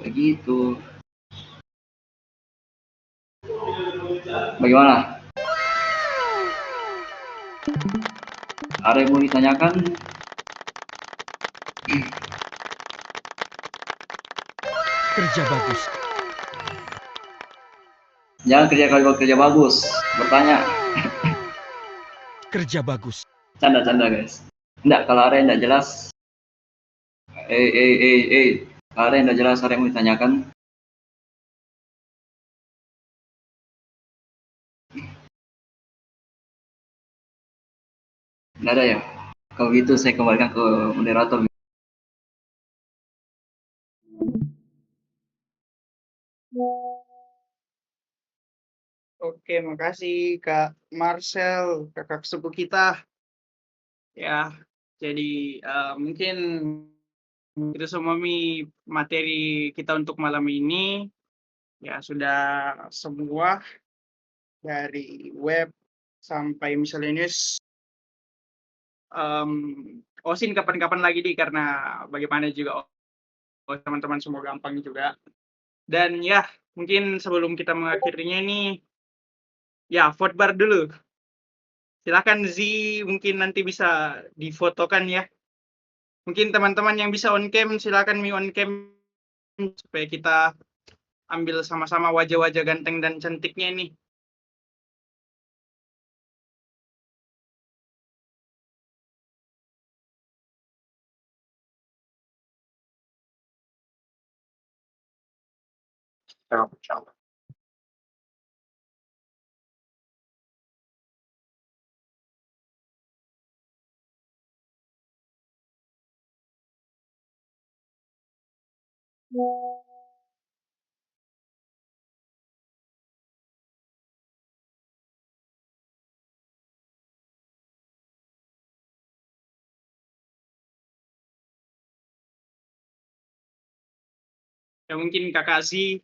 Begitu. Bagaimana? Ada yang mau ditanyakan? Kerja bagus. Jangan kerja kalau kerja bagus. Bertanya. Kerja bagus. Canda guys. Enggak, kalau ada yang enggak jelas. Kalau ada yang enggak jelas, ada yang mau ditanyakan? Enggak ada ya? Kalau gitu saya kembalikan ke moderator. Oke, makasih Kak Marcel, kakak sepupu kita. Ya, jadi mungkin itu semua materi kita untuk malam ini. Ya, sudah semua dari web sampai miscellaneous. Osin kapan-kapan lagi karena bagaimana juga teman-teman semua gampang juga. Dan ya, mungkin sebelum kita mengakhirinya nih, ya vote bar dulu. Silakan Z, mungkin nanti bisa difotokan ya. Mungkin teman-teman yang bisa on cam, silakan on cam supaya kita ambil sama-sama wajah-wajah ganteng dan cantiknya nih. Ya mungkin Kakak Z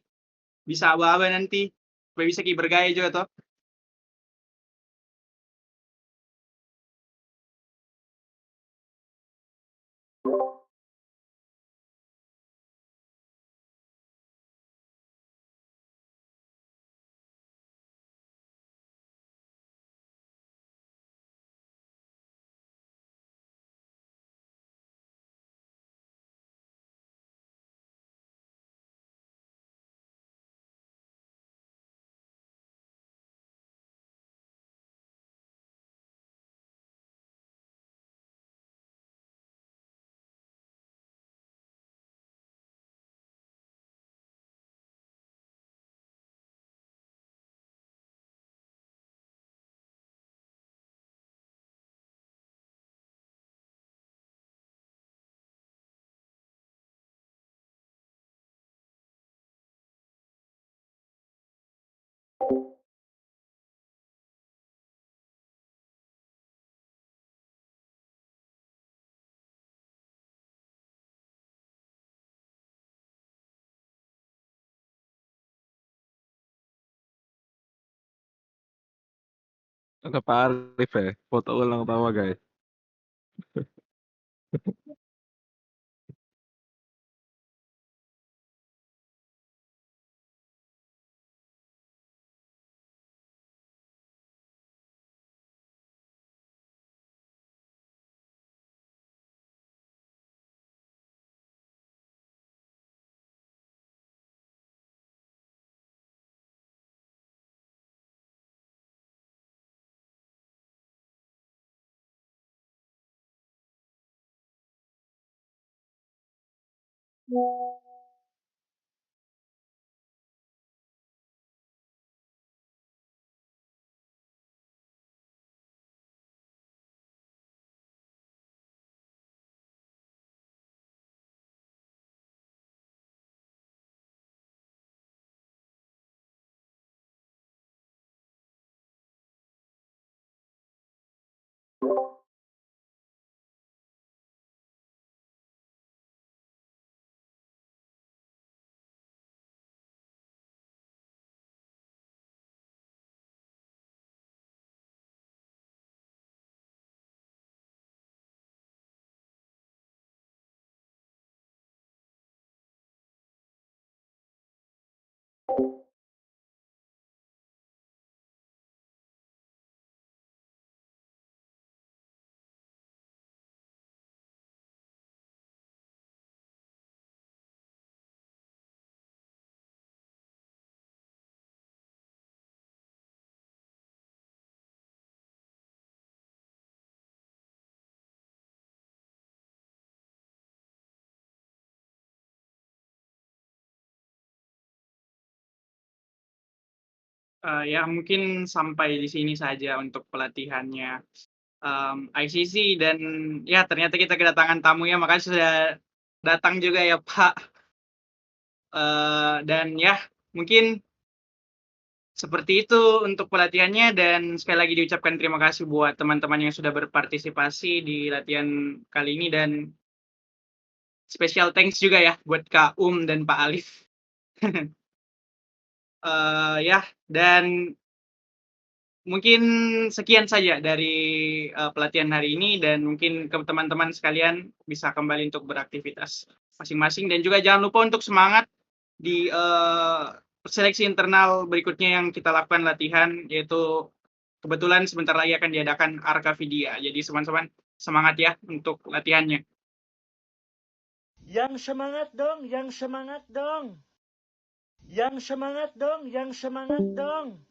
bisa aba-aba nanti, supaya bisa bergaya juga toh. Ada Pak Arif ya, foto ulang pertama guys. Ya mungkin sampai di sini saja untuk pelatihannya ICC, dan ya ternyata kita kedatangan tamu ya, makasih sudah datang juga ya Pak. Dan ya mungkin seperti itu untuk pelatihannya, dan sekali lagi diucapkan terima kasih buat teman-teman yang sudah berpartisipasi di latihan kali ini, dan special thanks juga ya buat Kak dan Pak Alif. Ya, dan mungkin sekian saja dari pelatihan hari ini, dan mungkin ke teman-teman sekalian bisa kembali untuk beraktivitas masing-masing, dan juga jangan lupa untuk semangat di seleksi internal berikutnya yang kita lakukan latihan, yaitu kebetulan sebentar lagi akan diadakan Arkavidia. Jadi teman-teman semangat ya untuk latihannya. Yang semangat dong, yang semangat dong. Yang semangat dong, yang semangat dong.